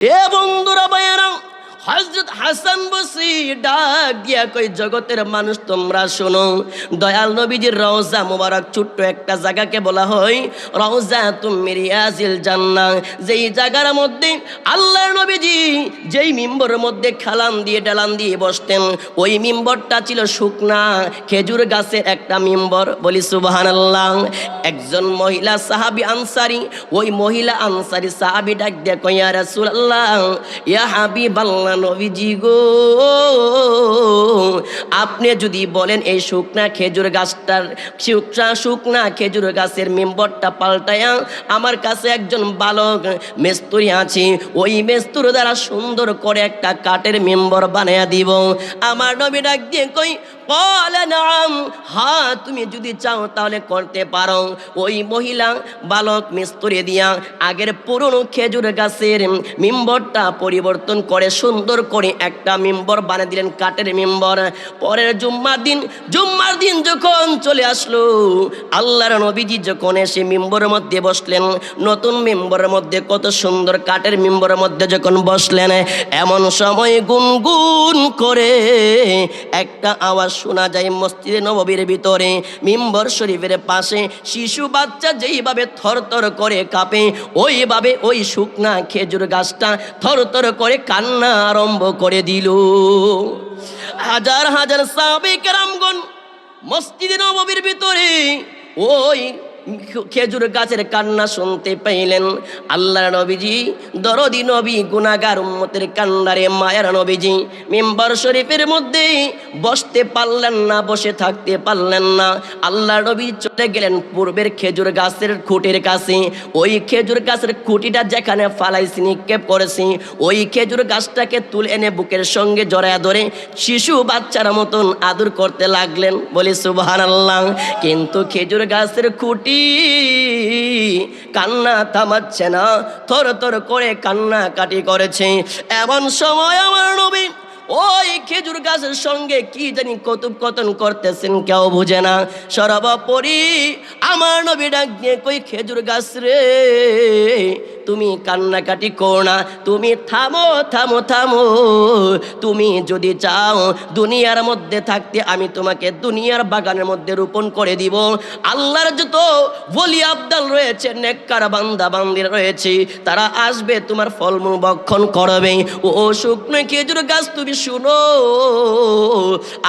এ বন্ধুরা ভাইয়েরা, হযরত হাসান বসরি ডাক দিয়া কই, জগতের মানুষ তোমরা শোনো, দয়াল নবীজির রওজা মুবারক ছোট্ট একটা জায়গাকে বলা হয় রওজাতুম মিন রিয়াজিল জান্নাহ। যেই জায়গার মধ্যে আল্লাহর নবীজি যেই মিম্বরের মধ্যে খালাম দিয়ে ডালান দিয়ে বসতেন, ওই মিম্বরটা ছিল শুকনা খেজুর গাছের একটা মিম্বর। বলি সুবহানাল্লাহ। একজন মহিলা সাহাবী আনসারী, ওই মহিলা আনসারী সাহাবী ডাক দিয়া কই, ইয়া রাসূলুল্লাহ, ইয়া হাবিবাল্লাহ, নবীজি গো, আপনি যদি বলেন এই শুকনা খেজুর গাছটার শুকনা খেজুর গাছের মেম্বরটা পাল্টায়া আমার কাছে একজন বালক মেস্তুরি আছে, ওই মেস্তুর দ্বারা সুন্দর করে একটা কাঠের মেম্বর বানায়া দিব। আমার নবী ডাক দিয়ে কই, বলে নাম, হ্যাঁ তুমি যদি চাও তাহলে করতে পারো। ওই মহিলা বালক মিস্ত্রি দিয়া আগের পুরনো খেজুর গাছের মেম্বরটা পরিবর্তন করে সুন্দর করে একটা মেম্বর বানিয়ে দিলেন, কাঠের মেম্বর। পরের জুম্মার দিন যখন চলে আসলো, আল্লাহর নবীজি যখন এসে মেম্বরের মধ্যে বসলেন, নতুন মেম্বরের মধ্যে কত সুন্দর কাঠের মেম্বরের মধ্যে যখন বসলেন, এমন সময় গুনগুন করে একটা আওয়াজ শোনা যায় মসজিদে নববীর ভিতরে। মিম্বর শরীফের পাশে শিশু বাচ্চা যেইভাবে থরথর করে কাঁপে, ওইভাবে ওই শুকনা খেজুর গাছটা থরথর করে কান্না আরম্ভ করে দিল। হাজার হাজার সাহাবে কেরামগণ মসজিদে নববীর ভিতরে ওই খেজুর গাছের কান্না শুনতে পাইলেন। আল্লাহর নবীজি দরদি নবী, গুনাহগার উম্মতের কান্নারে মায়ার নবীজি মিম্বর শরীফের মধ্যে বসতে পারলেন না, বসে থাকতে পারলেন না। আল্লাহর নবী চলে গেলেন পূর্বের খেজুর গাছের খুঁটির কাছে। ওই খেজুর গাছের খুঁটিটা যেখানে ফালাইছি, নিক্ষেপ করেছি, ওই খেজুর গাছটাকে তুলে এনে বুকের সঙ্গে জড়ায়া ধরে শিশু বাচ্চার মতন আদর করতে লাগলেন। বলি সুবহানাল্লাহ। কিন্তু খেজুর গাছের খুঁটি কান্না থামাচ্ছে না, থর থর করে কান্না কাটি করেছে। এমন সময় আমার নবী ওই খেজুর গাছের সঙ্গে কি জানি কথোপকথন করতেছেন, কেউ বুঝে না। সর্বোপরি আমার নবী ডাক দিয়ে কই, খেজুর গাছ রে, তুমি কান্নাকাটি করো না, তুমি থামো থামো থামো। তুমি যদি চাও দুনিয়ার মধ্যে থাকতে, আমি তোমাকে দুনিয়ার বাগানের মধ্যে রোপণ করে দিব। আল্লাহর যত ওলি আবদাল রয়েছে, নেককার বান্দা বান্দির রয়েছে, তারা আসবে তোমার ফলমূল ভক্ষণ করবে। ও শুকনো খেজুর গাছ তুমি শুনো,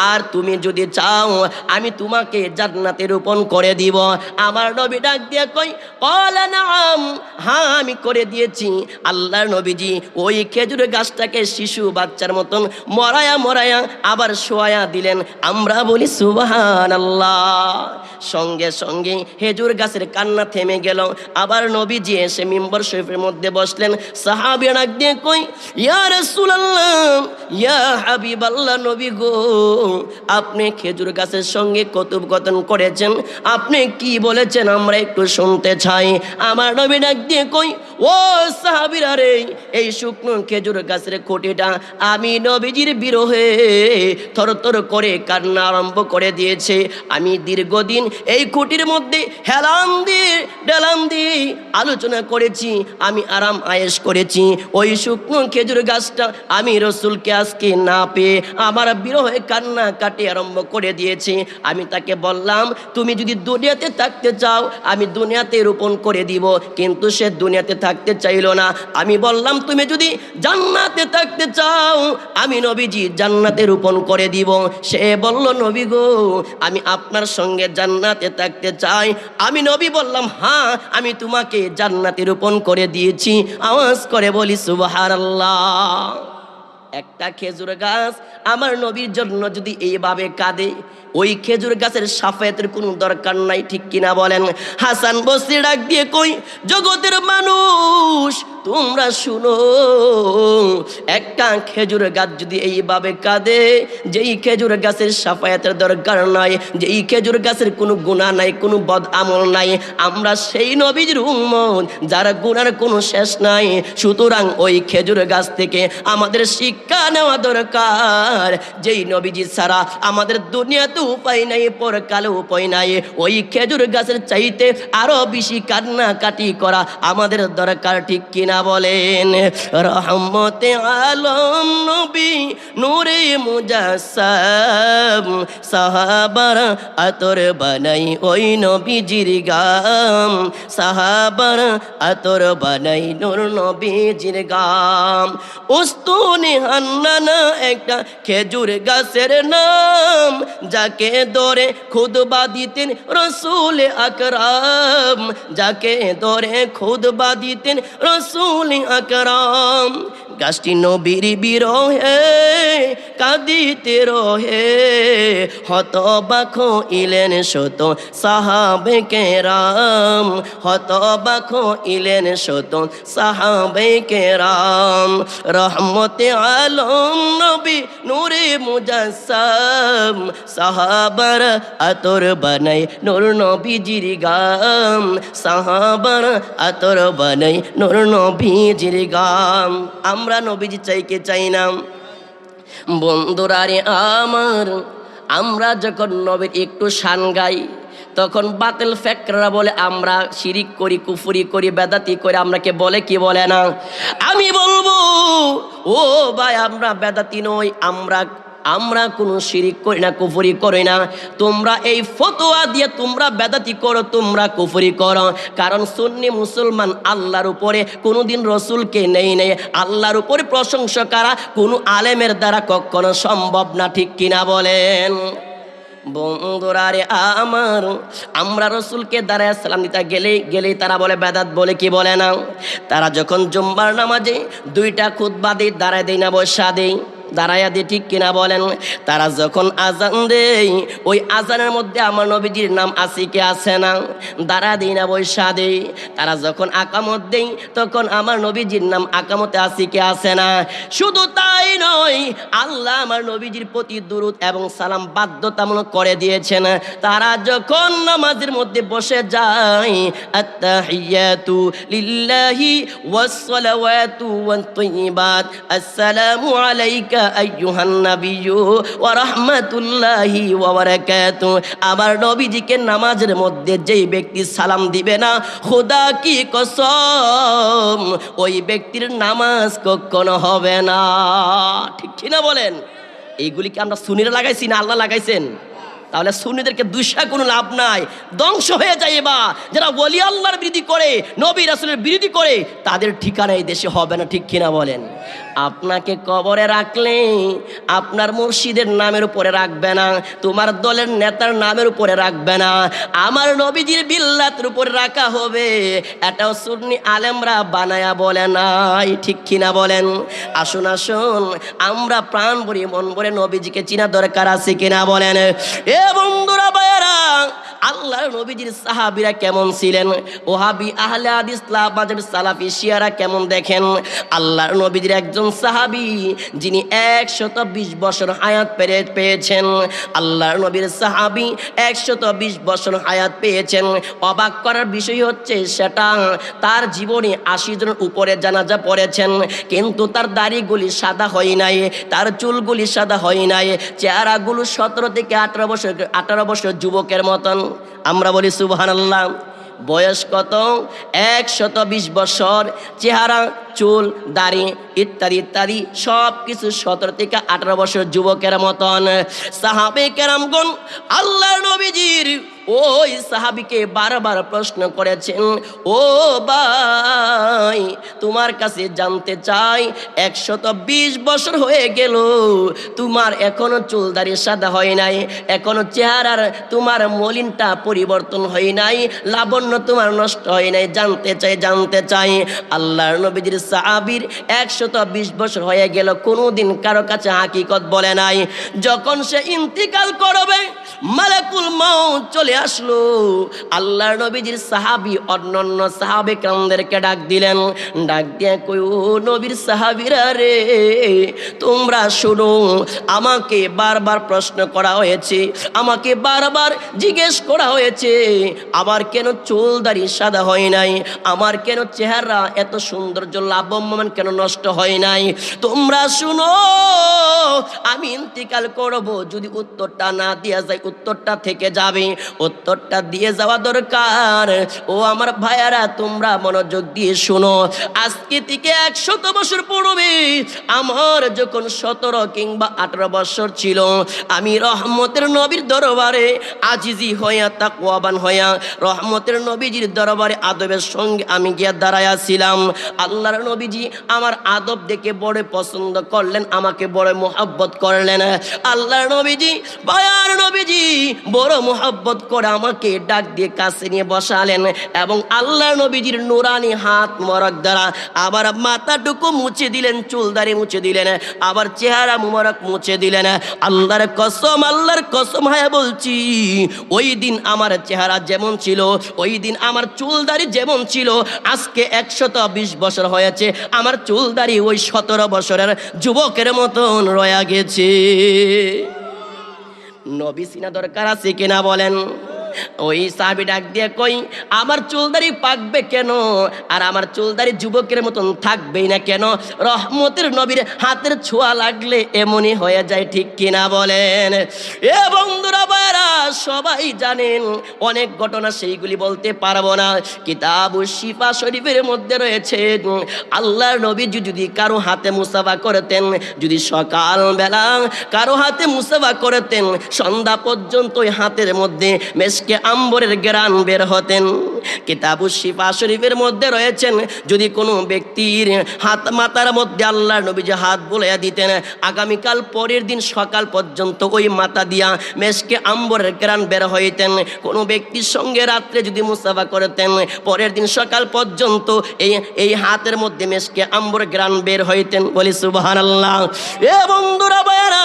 আর তুমি যদি চাও আমি তোমাকে জান্নাতে রোপণ করে দিব। আমার নবী ডাক দিয়ে কই, ক্বালা নাম, হ্যাঁ আমি করে দিয়েছি। আল্লাহর নবীজি ওই খেজুর গাছটাকে শিশু বাচ্চার মতন মরায়া আবার শোয়া দিলেন। আমরা বলি সুবহানাল্লাহ। সঙ্গে সঙ্গে খেজুর গাছের কান্না থেমে গেল। আবার নবীজি এসে মিম্বর শরীফের মধ্যে বসলেন। সাহাবীরা ডাক দিয়ে কই, ইয়া রাসূলুল্লাহ, ইয়া হাবিবাল্লাহ, নবী গো, আপনি খেজুর গাছের সঙ্গে কথোপকথন করেছেন, আপনি কি বলেছেন আমরা একটু শুনতে চাই। আমার নবী ডাক দিয়ে কই, ও সাহাবীরা রে, এই শুকনো খেজুর গাছের খুঁটিটা আমি নবীজির বিরহে থরথর করে কান্না আরম্ভ করে দিয়েছে। আমি দীর্ঘদিন এই খুঁটির মধ্যে হেলাম দিয়ে ডালাম দিয়ে আলোচনা করেছি, আমি আরাম আয়েশ করেছি। ওই শুকনো খেজুর গাছটা আমি রসুলকে আজকে না পেয়ে আমার বিরহে কান্না কাটে আরম্ভ করে দিয়েছি। আমি তাকে বললাম, তুমি যদি দুনিয়াতে থাকতে চাও আমি দুনিয়াতে রোপণ করে দিব, কিন্তু সে দুনিয়াতে থাকতে চাইল না। আমি বললাম, তুমি যদি জান্নাতে থাকতে চাও আমি নবীজি জান্নাতে রোপণ করে দিব। সে বলল, নবী গো, আমি আপনার সঙ্গে জান্নাতে থাকতে চাই। আমি নবী বললাম, হ্যাঁ আমি তোমাকে জান্নাতে রোপণ করে দিয়েছি। আওয়াজ করে বলি সুবহানাল্লাহ। একটা খেজুর গাছ আমার নবীর জন্য যদি এইভাবে কাঁদে, ওই খেজুর গাছের সাফায়াতের কোনো দরকার নাই, ঠিক কিনা বলেন? হাসান বসরি ডাক দিয়ে কই, জগতের মানুষ তোমরা শুনো, একটা খেজুর গাছ যদি এইভাবে কাঁদে, যেই খেজুর গাছের সাফায়াতের দরকার নাই, যেই খেজুর গাছের কোনো গুনাহ নাই, কোনো বদ আমল নাই, আমরা সেই নবীর উম্মত যারা গুনার কোনো শেষ নাই। সুতরাং ওই খেজুর গাছ থেকে আমাদের শিক্ষা শিক্ষা নেওয়া দরকার। যেই নবীজি ছাড়া আমাদের দুনিয়াতে উপায় নাই, পরকালে উপায় নাই, ওই খেজুর গাছের চাইতে আরো বেশি কান্নাকাটি করা আমাদের দরকার, ঠিক কিনা বলেন? রহমতে আলম নবী নূরে মুজাসসাম, সাহাবারা আতর বানাই ওই নবীজির গাম, সাহাবারা আতর বানাই নূর নবীজির গাম। উস্তুনে হান্নানা একটা খেজুর গাছের নাম, যাকে ধরে খুতবা দিতেন রসুল আকরাম, যাকে ধরে খুতবা দিতেন রসুল আকরাম। গাছটি নবীর বিরহে কাঁদিতে রহে, হতবাক ইলেন শত সাহাবে কেরাম, হতবাক ইলেন শত সাহাবে কেরাম। রহমতে আলম নবী নূরে মুজাসসাম, সাহাবার আতর বানাই নূর নবীজির গাম, সাহাবার আতর বানাই নূর নবীজির গাম। আমরা নবীজি চাই কে চাই না? বন্ধুরা রে আমার, আমরা যখন নবীর একটু শান গাই তখন বাতিল ফেকরা বলে আমরা শিরিক করি, কুফরি করি, বেদাতি করি। আমরাকে বলে কি বলে না? আমি বলবো ও ভাই, আমরা বেদাতি নই, আমরা কোনো শিরিক করি না, কুফরি করি না। তোমরা এই ফতোয়া দিয়ে তোমরা বেদাতি করো, তোমরা কুফরি করো। কারণ সুন্নি মুসলমান আল্লাহর উপরে কোনোদিন রসুলকে নেই, আল্লাহর উপরে প্রশংসা করা কোনো আলেমের দ্বারা কখনো সম্ভব না, ঠিক কিনা বলেন? বন্ধুরা রে আমার, আমরা রসুলকে দাঁড়ায় সালাম দিতে গেলেই তারা বলে বেদাত, বলে কি বলে না? তারা যখন জুম্মার নামাজে দুইটা খুতবা দেয়, দাঁড়ায় দেয় না বসা দেয়? দাঁড়াইয়া দিয়ে, ঠিক কিনা বলেন? তারা যখন আজান দেয় ওই আজানের মধ্যে আমার নবীজির নাম আছে কি আছে না? দাঁড়া দেই না বৈশা দেই। তারা যখন আকামত দেই তখন আমার নবীজির নাম আকামতে আছে কি আছে না? শুধু তাই নয়, আল্লাহ আমার নবীজির প্রতি দুরূদ এবং সালাম বাধ্যতামূলক করে দিয়েছেন। তারা যখন নামাজের মধ্যে বসে যায়, আত্তাহিয়াতু লিল্লাহি ওয়াস সালাওয়াতু ওয়াত তাইয়্যিবাত, আসসালামু আলাইকা আইয়ুহান নাবিয়্যু ওয়া রাহমাতুল্লাহি ওয়া বারাকাতুহু। আমার নবীজিকে নামাজের মধ্যে যেই ব্যক্তি সালাম দিবে না, খোদা কি কসম, ওই ব্যক্তির নামাজ কখনো হবে না, ঠিক কিনা বলেন? এইগুলি কি আমরা সুন্নিরা লাগাইছি না আল্লাহ লাগাইছেন? তাহলে সুন্নিদেরকে দুঃসা কোনো লাভ নাই, ধ্বংস হয়ে যায়। বা যারা ওলি আল্লাহর বিরোধী করে, নবী রাসূলের বিরোধী করে, তাদের ঠিকানা এই দেশে হবে না, ঠিক কিনা বলেন? আপনাকে কবরে রাখলে আপনার মুর্শিদের নামের উপরে রাখবে না, তোমার দলের নেতার নামের উপরে রাখবে না, আমার নবীজির বিল্লাতের উপরে রাখা হবে। এটাও সুন্নি আলেমরা বানায়া বলে নাই, ঠিক কিনা বলেন? আসুন আসুন, আমরা প্রাণ ভরে মন ভরে নবীজিকে চিনা দরকার আছে কিনা বলেন? এ বন্ধুরা ভাইয়েরা, আল্লাহর নবীজির সাহাবীরা কেমন ছিলেন? ওহাবি আহলে হাদিস লাভাজের সালাফি শিয়ারা কেমন দেখেন? আল্লাহর নবীজির একজন সাহাবী যিনি 120 বছর হায়াত পেয়েছেন। আল্লাহর নবীর সাহাবী 120 বছর হায়াত পেয়েছেন। অবাক করার বিষয় হচ্ছে সেটা, তার জীবনে 80 জনের উপরে জানাজা পড়েছেন, কিন্তু তার দাড়িগুলি সাদা হয় নাই, তার চুলগুলি সাদা হয় নাই, চেহারাগুলো 17 থেকে 18 বছর যুবকের মতন। আমরা বলি সুবহানাল্লাহ। বয়স কত? 120 বছর। চেহারা, চুল, দাড়ি ইত্যাদি ইত্যাদি সব কিছু 17 থেকে 18 বছর যুবকের মতন। সাহাবে কেরামগণ আল্লাহর নবীজির ওই সাহাবীকে বারবার প্রশ্ন করেছেন, ও ভাই, তোমার কাছে জানতে চাই, 120 বছর হয়ে গেল, তোমার এখনো চুল দাড়ি সাদা হয় নাই, এখনো চেহারার তোমার মলিনটা পরিবর্তন হয় নাই, লাবণ্য তোমার নষ্ট হয় নাই, জানতে চাই। আল্লাহর নবীজির সাহাবীর 120 বছর হয়ে গেল, কোনোদিন কারো কাছে হাকিকত বলে নাই। যখন সে ইন্তিকাল করবে, মালাকুল মাউত চলে আসলো। আল্লাহর নবীজির সাহাবী অন্যান্য সাহাবে কেরামদেরকে ডাক দিলেন, ডাক দিয়ে কই ও নবীর সাহাবীরা রে, তোমরা শুনো, আমাকে বারবার প্রশ্ন করা হয়েছে, আমাকে বারবার জিজ্ঞেস করা হয়েছে আমার কেন চুল দাড়ি সাদা হয় নাই, আমার কেন চেহারা এত সৌন্দর্য লাভবান কেন নষ্ট হয় নাই। তোমরা শুনো, আমি ইন্তিকাল করব, যদি উত্তরটা না দেওয়া যায় উত্তরটা থেকে যাবে, উত্তরটা দিয়ে যাওয়া দরকার। ও আমার ভাইয়ারা, তোমরা মনোযোগ দিয়ে শুনো, আজকে থেকে 100 বছর পূর্বে আমার যখন 17 কিংবা 18 বছর ছিল, আমি রহমতের নবীর দরবারে আজিজি হইয়া তাকওয়াবান হইয়া রহমতের নবীজির দরবারে আদবের সঙ্গে আমি গিয়া দাঁড়াইয়াছিলাম। আল্লাহর নবীজি আমার আদব দেখে বড় পছন্দ করলেন, আমাকে বড় মোহাব্বত করলেন। আল্লাহর নবীজি, বায়ার নবীজি বড় মোহাব্বত করে আমাকে ডাক দিয়ে কাছে নিয়ে বসালেন এবং আল্লাহর নবীজির নুরানি হাত মোবারক দ্বারা আবার মাথাটুকু মুছে দিলেন, চুলদারি মুছে দিলেন, আবার চেহারা মোবারক মুছে দিলেন। আল্লাহর কসম হ্যাঁ বলছি, ওই দিন আমার চেহারা যেমন ছিল, ওই দিন আমার চুলদারি যেমন ছিল, আজকে 120 বছর হয়েছে, আমার চুলদারি ওই 17 বছরের যুবকের মতন রয়ে গেছে। নবী সিনা দরকার আছে কিনা বলেন? ওই সাহাবী ডাক দিয়ে কই, আমার চুলদারি পাকবে কেন আর আমার চুলদারি যুবকের মতন থাকবেই না কেন? রহমতের নবীর হাতের ছোঁয়া লাগলে এমনই হয়ে যায়, ঠিক কিনা বলেন? এ বন্ধুরা ভাইরা, সবাই জানেন অনেক ঘটনা, সেইগুলি বলতে পারবো না। কিতাবুশ শিফা শরীফের মধ্যে রয়েছে, আল্লাহর নবী যদি কারো হাতে মুসাফা করতেন, যদি সকালবেলা কারো হাতে মুসাফা করতেন, সন্ধ্যা পর্যন্ত ওই হাতের মধ্যে মেশকে আম্বরের ঘ্রাণ বের হতেন। কিতাবুশ শিফা শরীফের মধ্যে রয়েছেন, যদি কোনো ব্যক্তির হাত মাথার মধ্যে আল্লাহর নবী যে হাত বুলাইয়া দিতেন, আগামীকাল পরের দিন সকাল পর্যন্ত ওই মাথা দিয়া মেশকে আম্বরের ঘ্রাণ বের হইতেন। কোনো ব্যক্তির সঙ্গে রাত্রে যদি মুসাফা করতেন, পরের দিন সকাল পর্যন্ত এই হাতের মধ্যে মেশকে আম্বর ঘ্রাণ বের হইতেন। বলি সুবহানাল্লাহ। এ বন্ধুরা ভাইরা,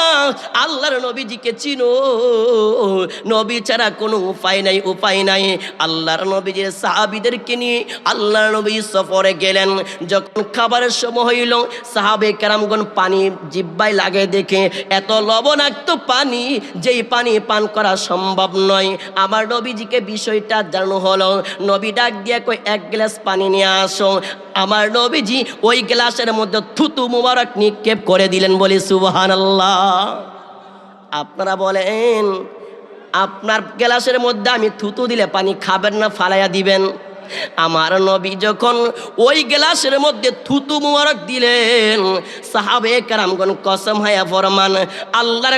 আল্লাহর নবীজিকে চিনো, নবী ছাড়া কোনো উপায় নাই। আল্লাহর নবীজির সাহাবীদেরকে নিয়ে আল্লাহর নবী সফরে গেলেন। যখন খাবারের সময় হইল, সাহাবে কেরামগণ পানি জিহ্বায় লাগে দেখে এত লবণাক্ত পানি, যেই পানি পান করা সম্ভব নয়। আমার নবীজিকে বিষয়টা জানানো হলো। নবী ডাক দিয়ে কই, 1 গ্লাস পানি নিয়ে আসো। আমার নবীজি ওই গ্লাসের মধ্যে থুতু মুবারক নিক্ষেপ করে দিলেন। বলি সুবহানাল্লাহ। আপনারা বলেন, আপনার গ্লাসের মধ্যে আমি থুতু দিলে পানি খাবেন না ফালাইয়া দিবেন? আমার নবী যখন ওই গ্লাসের মধ্যে থুতু মুবারক দিলেন, সাহাবে কেরামগণ কসম হায়া ফরমান, আল্লাহর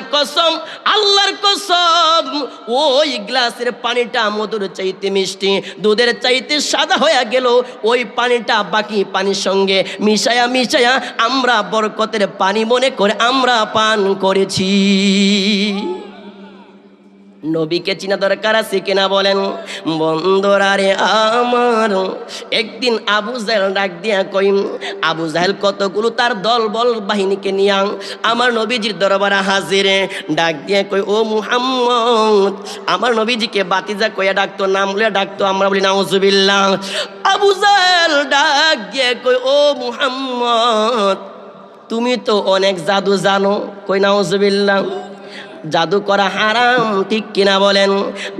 কসম, ওই গ্লাসের পানিটা মধুর চাইতে মিষ্টি, দুধের চাইতে সাদা হয়ে গেল। ওই পানিটা বাকি পানির সঙ্গে মিশায়া আমরা বরকতের পানি মনে করে আমরা পান করেছি। নবীকে চিনা দরকার আছে কিনা বলেন? বন্ধুরা রে আমার, একদিন আবু জাহেল ডাক দিয়া কই, আবু জাহেল কতগুলো তার দল বল বাহিনীকে নিয়ে আমার নবীজির দরবারে হাজিরে। ডাক দিয়া কই, ও মুহাম্মদ, আমার নবীজিকে বাতিজা কইয়া ডাকতো, নাম বলে ডাকতো, আমরা বলি নাউজুবিল্লাহ। আবু জাহেল ডাক দিয়া কই, ও মুহাম্মদ, তুমি তো অনেক জাদু জানো। কই নাউজুবিল্লাহ। জাদু করা হারাম, ঠিক কিনা বলেন?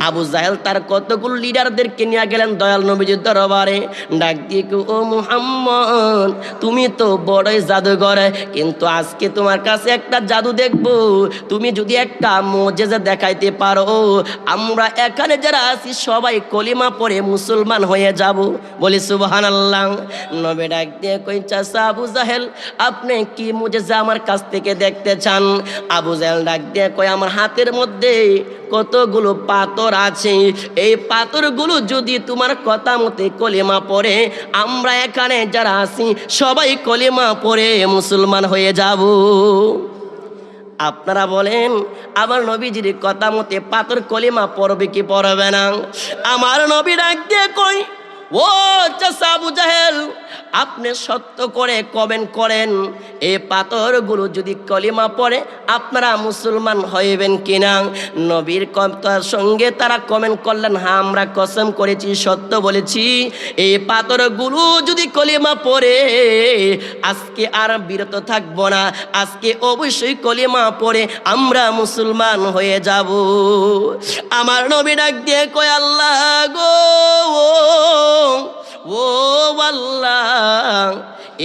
আবু জাহেল তার কতগুলো লিডারদেরকে নিয়ে গেলেন দয়াল নবীজির দরবারে। ডাক দিয়ে, ও মুহাম্মদ, তুমি তো বড়ই জাদুঘর, কিন্তু আজকে তোমার কাছে একটা জাদু দেখবো। তুমি যদি একটা মুজিজা দেখাইতে পারো, আমরা এখানে যারা আছি সবাই কলিমা পড়ে মুসলমান হয়ে যাব। বলি সুবহানাল্লাহ। নবী ডাক দিয়ে কই, চাচা আবু জাহেল, আপনি কি মুজিজা আমার কাছ থেকে দেখতে চান? আবু জাহেল ডাক দিয়ে কই, আমার হাতের মধ্যে কতগুলো পাথর আছে, এই পাথরগুলো যদি তোমার কথা মতে কলিমা পড়ে, আমরা এখানে যারা আছি সবাই কলিমা পড়ে মুসলমান হয়ে যাব। আপনারা বলেন, আমার নবীজির কথা মতে পাথর কলিমা পড়বে কি পড়বে না? আমার নবী ডাক দিয়ে কই, ও চাচা আবু জাহেল, আপনি সত্য করে কমেন্ট করেন, এই পাথরগুলো যদি কলিমা পড়ে আপনারা মুসলমান হইবেন কিনা? নবীর কথার সঙ্গে তারা কমেন্ট করলেন, হ্যাঁ আমরা কসম করেছি, সত্য বলেছি, এই পাথরগুলো যদি কলিমা পড়ে আজকে আর বিরত থাকবো না, আজকে অবশ্যই কলিমা পড়ে আমরা মুসলমান হয়ে যাব। আমার নবী ডাক দিয়ে কয়, আল্লাহ গো, ও আল্লাহ,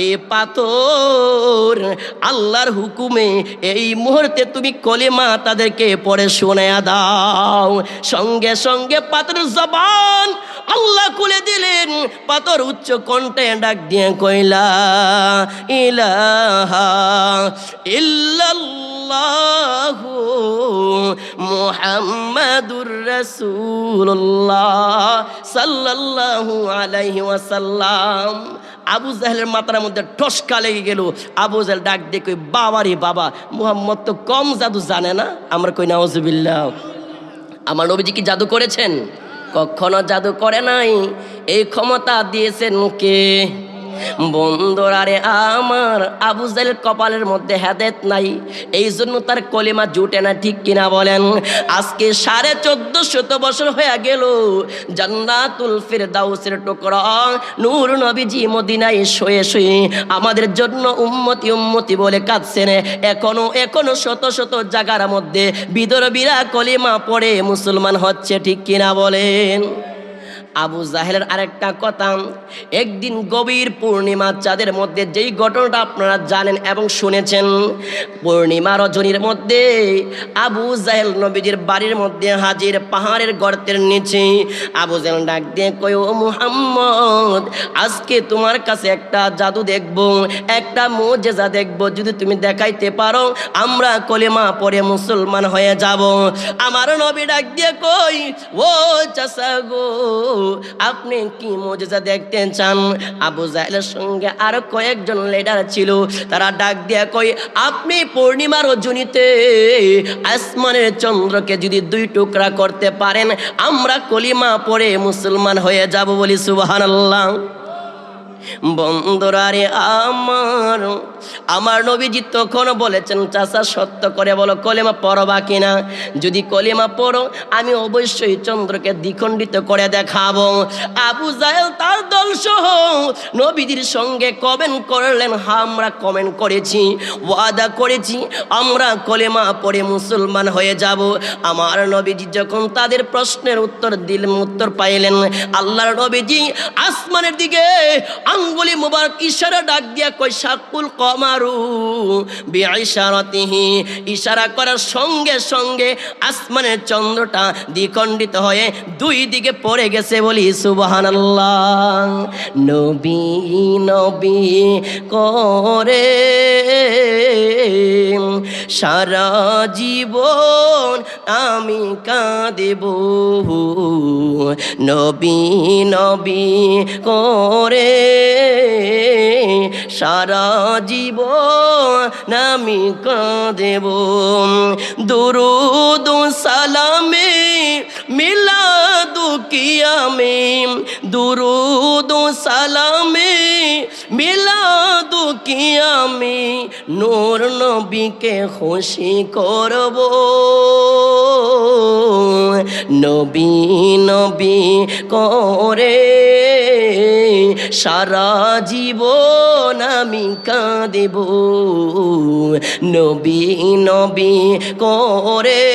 এই পাথর আল্লাহর হুকুমে এই মুহূর্তে তুমি কলিমা তাদেরকে পড়ে শোনায়া দাও। সঙ্গে সঙ্গে পাথরের জবান আল্লাহ খুলে দিলেন। পাথর উচ্চ কণ্ঠে ডাক দিয়ে কইলা, ইলাহা ইল্লাল্লাহু মুহাম্মাদুর রাসূলুল্লাহ সাল্লাল্লাহু আলাইহি ওয়াসাল্লাম। আবু জাহেলের মাথার মধ্যে ঠসকা লেগে গেল। আবু জাহেল ডাক দিয়ে কই, বাবা রে বাবা, মুহাম্মদ তো কম জাদু জানে না। আমরা কই নাউজুবিল্লাহ। আমার নবীজি কি জাদু করেছেন? কখনো জাদু করে নাই। এই ক্ষমতা দিয়েছেন কে? বন্ধুরা রে আমার, আবু জাহেলের কপালের মধ্যে হেদায়েত নাই, এই জন্য তার কলিমা জুটে না, ঠিক কিনা বলেন? আজকে 1450 বছর হয়ে গেল, জান্নাতুল ফিরদাউসের টুকরা নূর নবীজি মদিনায় শুয়ে শুয়ে আমাদের জন্য উম্মতি উম্মতি বলে কাঁদছেন। এখনো শত শত জায়গার মধ্যে বিদরবীরা কলিমা পড়ে মুসলমান হচ্ছে, ঠিক কিনা বলেন? আবু জাহেলের আরেকটা কথা, একদিন গভীর পূর্ণিমা চাঁদের মধ্যে যেই ঘটনাটা আপনারা জানেন এবং শুনেছেন, পূর্ণিমা রজনীর মধ্যে আবু জাহেল নবীজির বাড়ির মধ্যে হাজির, পাহাড়ের গর্তের নিচে। আবু জাহেল ডাক দিয়ে কয়, ও মুহাম্মদ, আজকে তোমার কাছে একটা জাদু দেখব, একটা মুজিজা দেখব, যদি তুমি দেখাইতে পারো আমরা কলিমা পড়ে মুসলমান হয়ে যাব। আমার নবী ডাক দিয়ে কই, ও চাচা গো, আপনি কি মুজিজা দেখতে চান? আবু জাহেলের সঙ্গে আরো কয়েকজন লিডার ছিল, তারা ডাক দিয়া কই, আপনি পূর্ণিমা রজনীতে আসমানের চন্দ্রকে যদি 2 টুকরা করতে পারেন আমরা কলিমা পড়ে মুসলমান হয়ে যাব। বলি সুবহানাল্লাহ। বন্ধুরা রে আমার নবীজি তখন বলেছেন, চাচা সত্য করে বলো কলিমা পড়বা কিনা? যদি কলিমা পড়ো আমি অবশ্যই চন্দ্রকে দ্বিখণ্ডিত করে দেখাবো। আবু জাহেল তার দল সহ নবীজির সঙ্গে কমেন্ট করলেন, হ্যাঁ আমরা কমেন্ট করেছি, ওয়াদা করেছি আমরা কলিমা পড়ে মুসলমান হয়ে যাব। আমার নবীজি যখন তাদের প্রশ্নের উত্তর পাইলেন, আল্লাহর নবীজি আসমানের দিকে আঙ্গুলি মুবারক ইশারা ডাক দিয়া কই, শাকুল কমারু বিইশারাতিহি, ইশারা করার সঙ্গে সঙ্গে আসমানের চন্দ্রটা দ্বিখণ্ডিত হয়ে 2 দিকে পড়ে গেছে। বলি সুবহানাল্লাহ। নবী নবী করে সারা জীবন আমি কাঁদেব, নবী নবী করে সারা জীবন আমি কাঁদেব। দুরুদ সালামে মিলাদু কিয়ামে, দুরুদ সালামে মিলাদু কিয়ামে নূর নবীকে খুশি করব, নবী নবী করে সারা জীবন আমি কাঁদেব, নবী নবী করে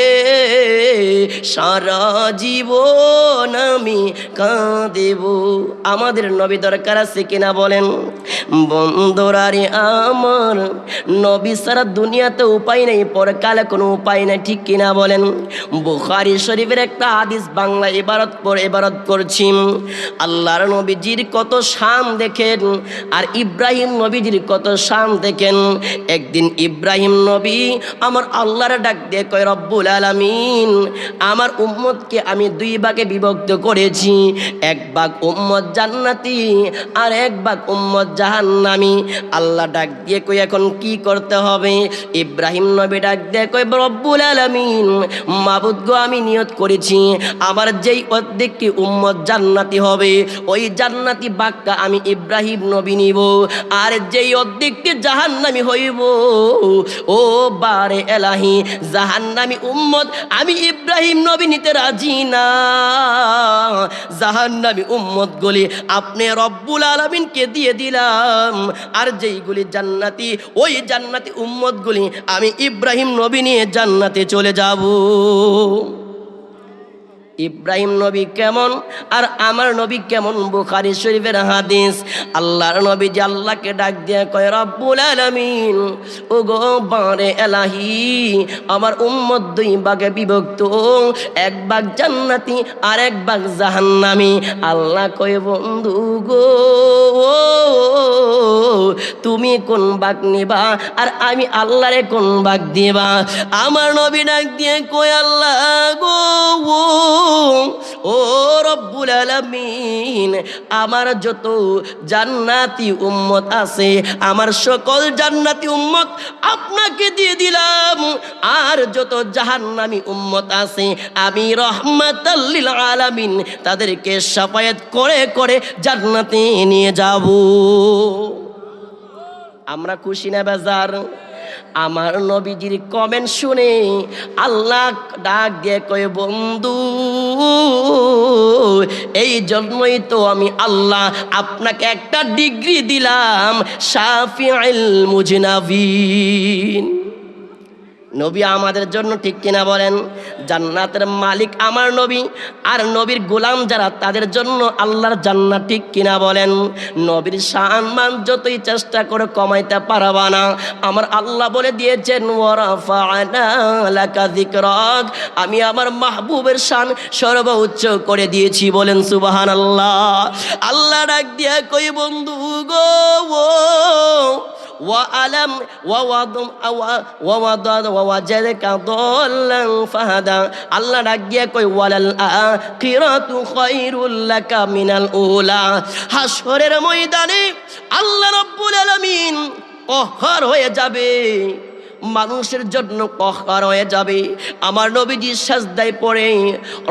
সারা জীবন আমি কাঁদেব। আমাদের নবী দরকার আছে কিনা বলেন? বন্ধুরা রে আমার, নবী সারা দুনিয়াতে উপায় নেই, পরকালে কোনো উপায় নেই, ঠিক কিনা বলেন? বুখারী শরীফের একটা হাদিস বাংলা ইবারত করছি। আল্লাহর নবীজির কত শান দেখেন, আর ইব্রাহিম নবীজির কত শান দেখেন। একদিন ইব্রাহিম নবী আমার আল্লাহর ডাক দিয়ে কয়, রব্বুল আলামিন, আমার উম্মতকে আমি 2 ভাগে বিভক্ত করেছি, 1 ভাগ উম্মত জান্নাতি আর 1 ভাগ উম্মত জাহান্নামী। জাহান্নামী। আল্লাহ ডাক দিয়ে কই এখন কি করতে হবে? ইব্রাহিম নবী ডাক দিয়ে কই রব্বুল আলামিন, মাবুদ গো আমি নিয়ত করেছি আমার যেই অর্ধেকটি উম্মত জান্নাতি হবে ওই জান্নাতি বাক্কা আমি ইব্রাহিম নবী নিব, আর যেই অর্ধেকটি জাহান্নামী হইব ও বারে এলাহি জাহান্নামী উম্মত আমি ইব্রাহিম নবী নিতে রাজি না। জাহান্নামী উম্মত গুলি আপনি রব্বুল আলামিনকে দিয়ে দিলাম, আর যেইগুলি জান্নাতি ওই জান্নাতি উম্মত গুলি আমি ইব্রাহিম নবী নিয়ে জান্নাতে চলে যাব। ইব্রাহিম নবী কেমন আর আমার নবী কেমন? বুখারী শরীফের হাদিস। আল্লাহর নবী যে আল্লাহকে ডাক দিয়ে কয় রব্বুল আলামিন, ও গো বারে এলাহি আমার উম্মত দুই ভাগে বিভক্ত, এক ভাগ জান্নাতি আর এক ভাগ জাহান্নামী। আল্লাহ কয় বন্ধু গো তুমি কোন ভাগ নিবা আর আমি আল্লাহরে কোন ভাগ দিবা? আমার নবী ডাক দিয়ে কয় আল্লাহ গো ও রব্বুল আলামিন, আমার যত জান্নাতি উম্মত আছে আমার সকল জান্নাতি উম্মত আপনাকে দিয়ে দিলাম, আর যত জাহান্নামী উম্মত আছে আমি রহমাতাল লিল আলামিন তাদেরকে শাফায়াত করে করে জান্নাতে নিয়ে যাব। আমরা খুশি না বেজার? আমার নবীজির কমেন্ট শুনে আল্লাহ ডাক দিয়ে কয় বন্ধু এই জন্যই তো আমি আল্লাহ আপনাকে একটা ডিগ্রি দিলাম, শাফিউল মুজনাবিন। নবী আমাদের জন্য, ঠিক কিনা বলেন? জান্নাতের মালিক আমার নবী, আর নবীর গোলাম যারা তাদের জন্য আল্লাহর জান্নাত, ঠিক কিনা বলেন? নবীর সম্মান যতই চেষ্টা করে কমাইতে পারবা না। আমার আল্লাহ বলে দিয়েছেন ওয়ারাফা'না লাকা যিকরাক, আমি আমার মাহবুবের শান সর্বোচ্চ করে দিয়েছি। বলেন সুবহানাল্লাহ। আল্লাহ ডাক দিয়া কই বন্ধু গো وألم ووجدك ضالا فهدى আল্লাহ ডাক দিয়ে কই ওয়ালাল আখিরাতু খায়রুল লাকা মিনাল উলা। হাশরের ময়দানে আল্লাহ রাব্বুল আলামিন কহ্হার হয়ে যাবে, মানুষের জন্য কহ্হার হয়ে যাবে। আমার নবীজি সাজদায় পড়ে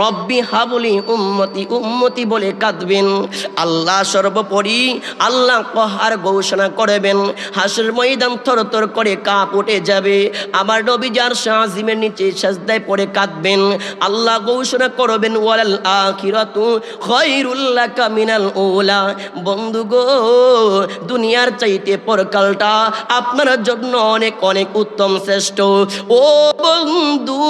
রব্বি হাবলি উম্মতি উম্মতি বলে কাঁদবেন। আল্লাহ সর্বোপরি আল্লাহ কহ্হার ঘোষণা করবেন। হাসরের ময়দান থরথর করে কাঁপ উঠে যাবে। আমার নবীজি আরশ আজিমের নিচে সাজদায় পড়ে কাঁদবেন। আল্লাহ ঘোষণা করবেন ওয়ালাল আখিরাতু খায়রুল লাকা মিনাল উলা। বন্ধু গো দুনিয়ার চাইতে পরকালটা আপনার জন্য অনেক অনেক উত্তম শ্রেষ্ঠ। ও বন্ধু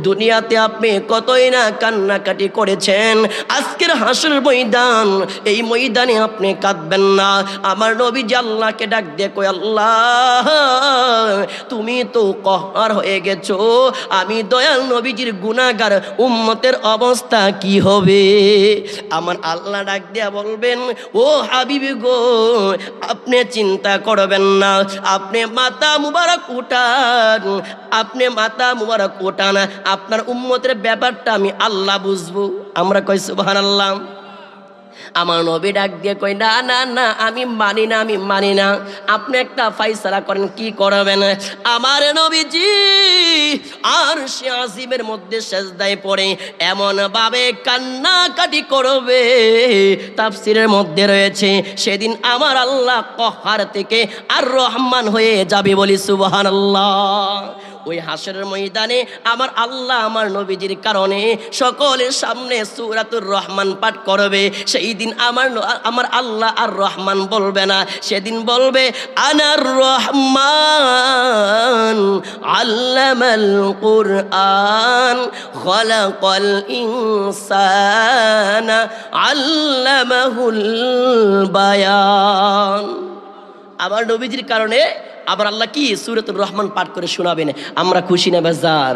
দুনিয়াতে আপনি কতই না কান্নাকাটি করেছেন, আজকের হাসরের ময়দান এই ময়দানে আপনি কাঁদবেন না। আমার নবীজি আল্লাহকে ডাক দিয়ে কই আল্লাহ তুমি তো কহ্হার হয়ে গেছো, আমি দয়াল নবীজির গুনাহগার উম্মতের অবস্থা কি হবে? আমার আল্লাহ ডাক দিয়া বলবেন ও হাবিবি গো আপনি চিন্তা করবেন না, আপনি মাতা মুবারক উঠান, আপনি মাতা মুবারক উঠান, আপনার উম্মতের ব্যাপারটা আমি আল্লাহ বুঝবো। আমরা কই সুবহানাল্লাহ। আমার নবী ডাক দিয়ে কই না না না আমি মানি না, আমি মানি না, আপনি একটা ফাইসালা করেন কি করবেন? আমার নবীজি আরশে আজিমের মধ্যে সেজদায় পড়ে এমন ভাবে কান্নাকাটি করবে, তাফসীরের মধ্যে রয়েছে সেদিন আমার আল্লাহ কহ্হার থেকে আর রহমান হয়ে যাবে। বলি সুবহানাল্লাহ। ওই হাসরের ময়দানে আমার আল্লাহ আমার নবীজির কারণে সকলের সামনে সূরাতুর রহমান পাঠ করবে। সেই দিন আমার আল্লাহ আর রহমান বলবে না, সেদিন বলবে আনার রহমান আল্লামাল কুরআন খালাকাল ইনসানা আল্লামাহুল বায়ান। আমার নবীজির কারণে আবার আল্লাহ কি সূরাতুর রহমান পাঠ করে শোনাবেন। আমরা খুশি না বেজার?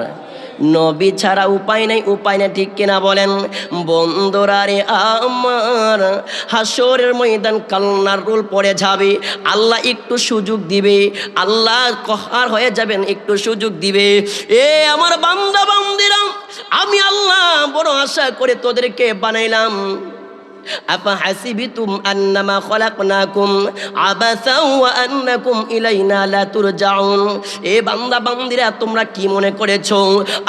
নবী ছাড়া উপায় নাই, উপায় নাই, ঠিক কিনা বলেন? বন্ধুরা রে আমার হাসরের ময়দান কান্নার রোল পড়ে যাবে, আল্লাহ একটু সুযোগ দিবে, আল্লাহ কহ্হার হয়ে যাবেন, একটু সুযোগ দিবে। এ আমার বান্দা বান্দিরা আমি আল্লাহ বড় আশা করে তোদেরকে বানাইলাম, আফাহাসিবতুম আন্নামা খলাকনাকুম আবাসা ওয়া আন্নাকুম ইলাইনা লা তুরজাউন। এ বান্দা বান্দিরা, তোমরা কি মনে করেছো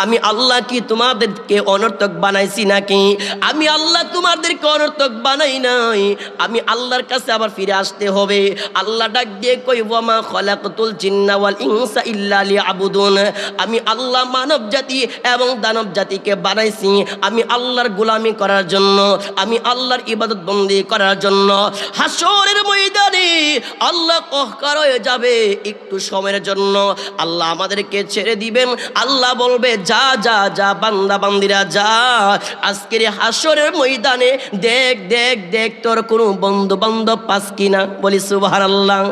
আমি আল্লাহ কি তোমাদেরকে অনর্থক বানাইছি নাকি? আমি আল্লাহ তোমাদেরকে অনর্থক বানাই নাই। আমি আল্লাহর কাছে আবার ফিরে আসতে হবে। আল্লাহ ডাক দিয়ে কই, ওয়া মা খলাকতুল জিন্না ওয়াল ইনসা ইল্লা লিয়াবুদুন। আমি আল্লাহ মানব জাতি এবং দানব জাতিকে বানাইছি আমি আল্লাহর গোলামি করার জন্য, আমি আল্লাহর ইবাদত বন্দি করার জন্য। হাসরের ময়দানে আল্লাহ কহকার হয়ে যাবে একটু সময়ের জন্য, আল্লাহ আমাদেরকে ছেড়ে দিবেন। আল্লাহ বলবে, যা যা যা বান্দা বান্দিরা যা, আজকের হাসরের ময়দানে দেখ দেখ দেখ তোর কোনো বন্ধু বান্ধব পাস কিনা। বলি সুবহানাল্লাহ।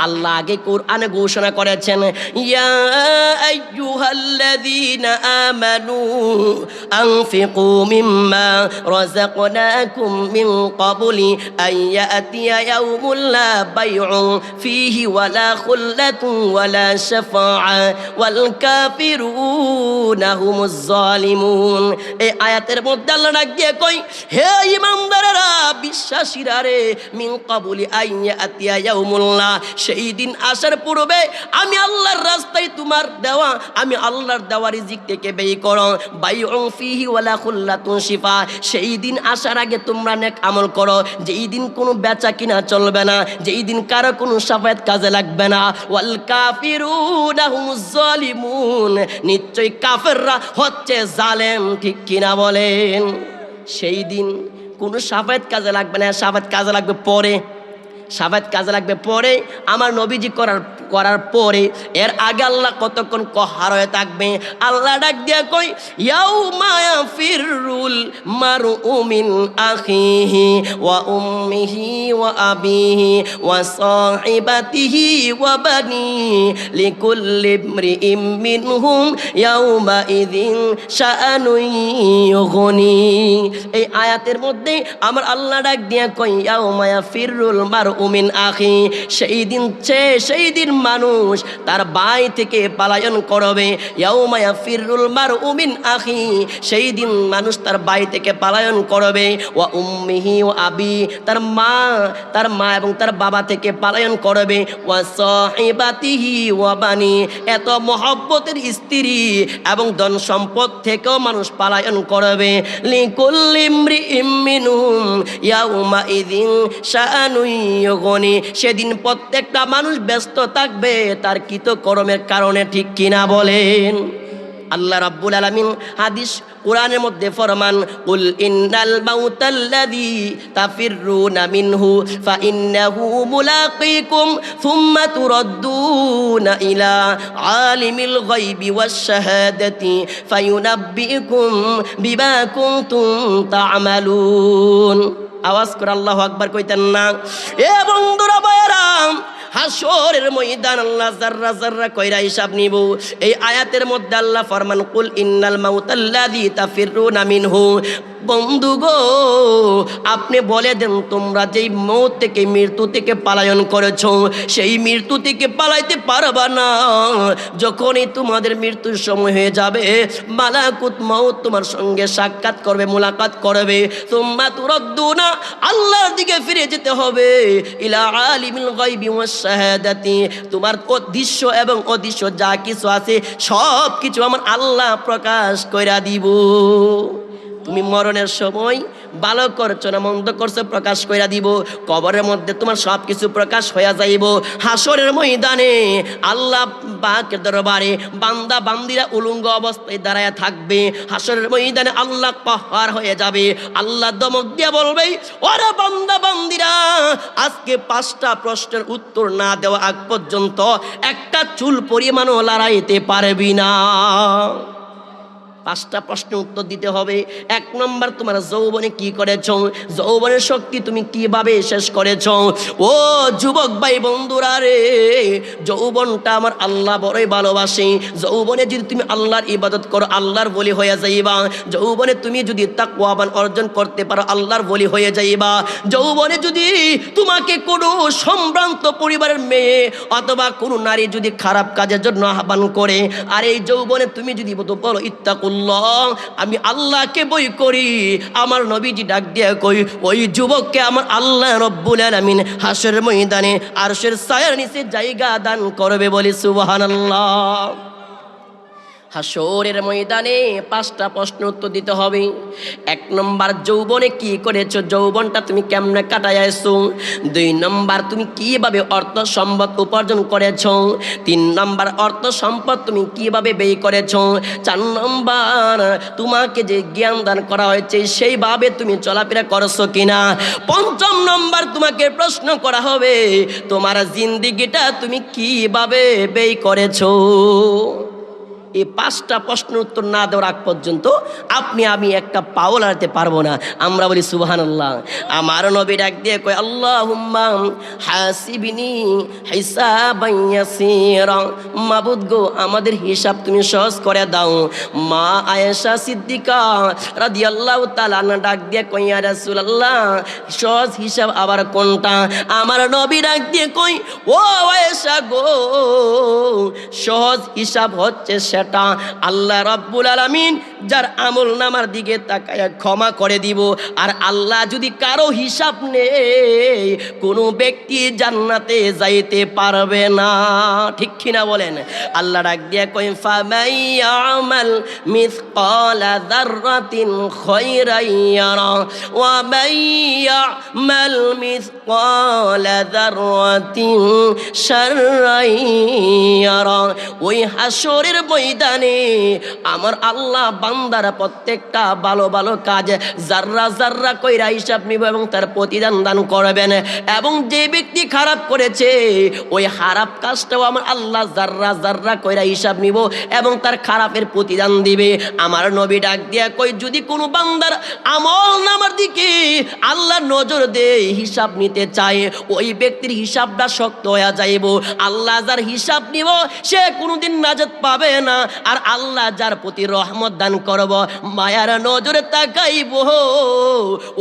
আল্লাহ আগে কোরআনে ঘোষণা করেছেন, ইয়া আইয়ুহাল্লাযীনা আমানু আনফিকু মিম্মা রাযাকনাকুম মিন ক্বাবলি আন ইয়াতিয়া ইয়াউমুন লা বাইউন ফীহি ওয়ালা খুল্লাতুন ওয়ালা শাফাআ ওয়াল কাফিরুনা হুমুজ জালিমুন। এই আয়াতের মধ্যে আল্লাহ ডাক দিয়ে কই, হে ঈমানদারেরা, বিশ্বাসীরা রে, মিন ক্বাবলি আন ইয়াতিয়া ইয়াউমুন লা, সেই দিন আসার পূর্বে আমি আল্লাহর রাস্তায় তোমার দেওয়া, আমি আল্লাহর দেওয়া রিজিক থেকে ব্যয় করো। বাইউন ফীহি ওয়ালা খুল্লাতুন শিফা, সেই দিন আসার আগে তোমরা নেক আমল করো, যেই দিন কোনো বেচা কিনা চলবে না, যেই দিন কারো কোনো শাফায়াত কাজে লাগবে না। ওয়াল কাফিরুনা হুমুজ জালিমুন, নিশ্চয়ই কাফেররা হচ্ছে জালেম। ঠিক কিনা বলেন? সেই দিন কোনো শাফায়াত কাজে লাগবে না, শাফায়াত কাজে লাগবে পরে, শাফায়াত কাজে লাগবে পরে, আমার নবীজি করার পরে। এর আগে আল্লাহ কতক্ষণ কহার হয়ে থাকবে। আল্লাহ ডাক দিয়া কই, ইয়াউমা ইয়াফিরুল মারউ মিন আখিহি ওয়া উম্মিহি ওয়া আবিহি ওয়া সাহিবাতিহি ওয়া বানি লিকুল্লি ইমরিইম মিনহুম ইয়াউমা ইযিন শাআনুন ইউগনি। এই আয়াতের মধ্যে আমার আল্লাহ ডাক দিয়া কই, ইয়াউমা ইয়াফিরুল মারউ মিন আখি, সেই দিন মানুষ তার ভাই থেকে পলায়ন করবে। ইয়াউমা ইয়াফিরুল মারউ মিন আখি, সেই দিন মানুষ তার ভাই থেকে পলায়ন করবে। ওয়া উম্মিহি ওয়া আবি, তার মা এবং তার বাবা থেকে পলায়ন করবে। ওয়া সাহিবাতিহি ওয়া বানি, এত মহব্বতের স্ত্রী এবং ধন সম্পদ থেকেও মানুষ পলায়ন করবে। লিকুল্লি ইমরিইম মিনহুম ইয়াউমা ইযিন শাআনুন ইউগনি, সেদিন প্রত্যেকটা মানুষ ব্যস্ত থাকবে তার কৃতকর্মের কারণে। ঠিক কিনা বলেন? আল্লাহ রাব্বুল আলামিন হাদিস কোরআনের মধ্যে ফরমান, কুল ইন্নাল মাউতাল্লাযী তাফিররুনা মিনহু ফাইন্নাহু মুলাকীকুম সুম্মা তুরাদ্দুনা ইলা আলিমিল গায়বি ওয়াশ শাহাদাতি ফায়ুনাব্বিউকুম বিমা কুনতুম তা'মালুন। আওয়াজ করে আল্লাহু আকবার কইতেন না? এ বন্ধুরা ভাইয়েরা, হাসরের ময়দান আল্লাহ যাররা যাররা কইরা হিসাব নিব। এই আয়াতের মধ্যে আল্লাহ ফরমান, কুল ইন্নাল মাউতাল্লাযী তাফিররুনা মিনহু, বন্ধু গো আপনি বলে দেন, তোমরা যেই মৌত থেকে, মৃত্যু থেকে পলায়ন করেছো, সেই মৃত্যু থেকে পালাইতে পারবা না। যখনই তোমাদের মৃত্যুর সময় হয়ে যাবে, মালাকুত মউত তোমার সঙ্গে সাক্ষাৎ করবে, মুলাকাত করবে। সুম্মা তুরাদ্দুনা, আল্লাহর দিকে ফিরে যেতে হবে। ইলা আলিমিল গায়বি ওয়াশ শাহাদাতি, তোমার অদৃশ্য এবং অদৃশ্য যা কিছু আছে সব কিছু আমার আল্লাহ প্রকাশ কইরা দিব। তুমি মরণের সময় ভালো করছো না মন্দ করছো প্রকাশ কইরা দিব। কবরের মধ্যে তোমার সব কিছু প্রকাশ হইয়া যাইব। হাসরের ময়দানে আল্লাহ পাকের দরবারে বান্দা বান্দিরা উলঙ্গ অবস্থায় দাঁড়ায় থাকবে। হাসরের ময়দানে আল্লাহ কহ্হার হয়ে যাবে। আল্লাহ দমক দিয়ে বলবে, ওরে বান্দা বান্দিরা, আজকে 5টা প্রশ্নের উত্তর না দেওয়া আগ পর্যন্ত একটা চুল পরিমাণও লড়াইতে পারবি না। 5টা প্রশ্নের উত্তর দিতে হবে। 1 নম্বর, তোমার যৌবনে কি করেছো? যৌবনের শক্তি তুমি কিভাবে শেষ করেছো? ও যুবক ভাই বন্ধুরা রে, যৌবনটা আমার আল্লাহ বড়ই ভালোবাসে। যৌবনে যদি তুমি আল্লাহর ইবাদত করো, আল্লাহর ওলি হয়ে যাইবা। যৌবনে তুমি যদি তাকওয়াবান অর্জন করতে পারো, আল্লাহর ওলি হয়ে যাইবা। যৌবনে যদি তোমাকে কোনো সম্ভ্রান্ত পরিবারের মেয়ে অথবা কোনো নারী যদি খারাপ কাজের জন্য আহ্বান করে, আর এই যৌবনে তুমি যদি বলো ইত্তাকুল্লাহ আল্লাহ আমি আল্লাহকে ভয় করি। আমার নবীজি ডাক দিয়ে কই ওই যুবককে আমার আল্লাহ রব্বুল আলামিন হাসরের ময়দানে আরশের ছায়ার নিচে জায়গা দান করবে বলি সুবহানাল্লাহ। হাসরের ময়দানে 5টা প্রশ্ন উত্তর দিতে হবে। 1 নম্বর, যৌবনে কি করেছো, যৌবনটা তুমি কেমনে কাটাইছো। 2 নম্বর, তুমি কিভাবে অর্থ সম্পদ উপার্জন করেছো। 3 নম্বর, অর্থ সম্পদ তুমি কিভাবে ব্যয় করেছো। 4 নম্বর, তোমাকে যে জ্ঞান দান করা হয়েছে সেইভাবে তুমি চলাফেরা করছো কিনা। 5ম নম্বর, তোমাকে প্রশ্ন করা হবে তোমার জিন্দেগিটা তুমি কিভাবে ব্যয় করেছো। এই 5টা প্রশ্নের উত্তর না দেওয়ার আগ পর্যন্ত আপনি আমি একটা পাও লাড়তে পারবো না। আমরা বলি সুবহানাল্লাহ। আমার নবী ডাক দিয়ে কয় আল্লাহুম্মা হাসিবনি হিসাবান ইয়াসীরা, মাবুদ গো আমাদের হিসাব তুমি সহজ করে দাও। মা আয়েশা সিদ্দিকা রাদিয়াল্লাহু তাআলা আনহা ডাক দিয়ে কয় ইয়া রাসূলুল্লাহ সহজ হিসাব আবার কোনটা। আমার নবী ডাক দিয়ে কয় ও আয়েশা গো সহজ হিসাব হচ্ছে সেটা আল্লাহ রাব্বুল আলামিন যার আমল নামার দিকে তাকায় ক্ষমা করে দিব। আর আল্লাহ যদি কারো হিসাব নেই কোনো ব্যক্তি জান্নাতে যাইতে পারবে না। ঠিক কিনা বলেন? আল্লাহ ডাক দিয়ে কই ফামাইয়ামাল মিসকালা যাররাতিন খায়রান ইয়ারা ওয়া মাইয়ামাল মিসকালা যাররাতিন শাররান ইয়ারা। ওই হাসরের ময়দানে আমার আল্লাহ বান্দারা প্রত্যেকটা ভালো ভালো কাজ জাররা জাররা কইরা হিসাব নিব এবং তার প্রতিদান দান করবেন। এবং যে ব্যক্তি খারাপ করেছে ওই খারাপ কাজটাও আমার আল্লাহ জাররা জাররা কইরা হিসাব নিব এবং তার খারাপের প্রতিদান দিবে। আমার নবী ডাক দিয়া কই যদি কোনো বান্দার আমল নামার দিকে আল্লাহ নজর দেয় হিসাব নিতে চায় ওই ব্যক্তির হিসাবটা শক্ত হয়ে যাইব। আল্লাহ যার হিসাব নিব সে কোনোদিন নাজাত পাবে না। আর আল্লাহ যার প্রতি রহমত দান করব মায়ার নজরে তাকাইব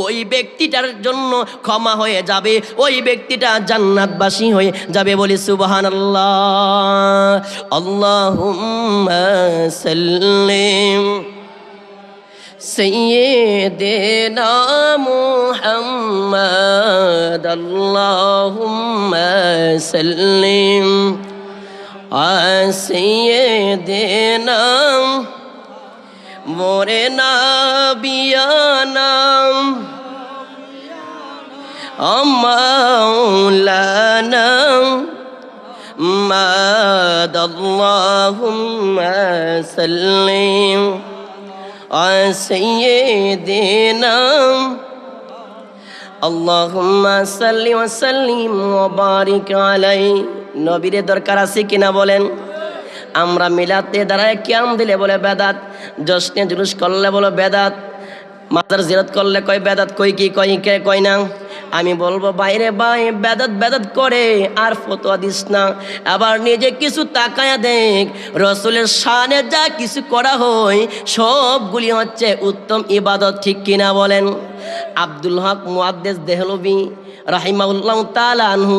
ওই ব্যক্তিটার জন্য ক্ষমা হয়ে যাবে, ওই ব্যক্তিটা জান্নাতবাসী হয়ে যাবে বলি সুবহানাল্লাহ। আল্লাহুম্মা সাল্লিম সাইয়্যিদিনা মুহাম্মাদ আল্লাহুম্মা সাল্লিম সাইয়্যিদিনা মোরে নাবিয়ানা মাওলানা মাদ আল্লাহুম্মা সাল্লিম সাইয়্যিদিনা আল্লাহুম্মা সাল্লি ওয়া সাল্লিম ওয়া বারিক আলাইহি। নবীর দরকার আছে কিনা বলেন? আমরা মিলাতে দাঁড়ায় কিয়াম দিলে বলে বেদাত, জশ্নে জুলুস করলে বলো বেদাত, মাজার জিয়ারত করলে কয় বেদাত, কই কি কই কে কয় না। আমি বলবো বাইরে ভাই বেদাত বেদাত করে আর ফতোয়া দিস না। আবার নিজে কিছু তাকায়া দেখ রসুলের শানে যা কিছু করা হয় সবগুলি হচ্ছে উত্তম ইবাদত। ঠিক কিনা বলেন? আব্দুল হক মুহাদ্দিস দেহলভী রাহিমাহুল্লাহ তাআলা আনহু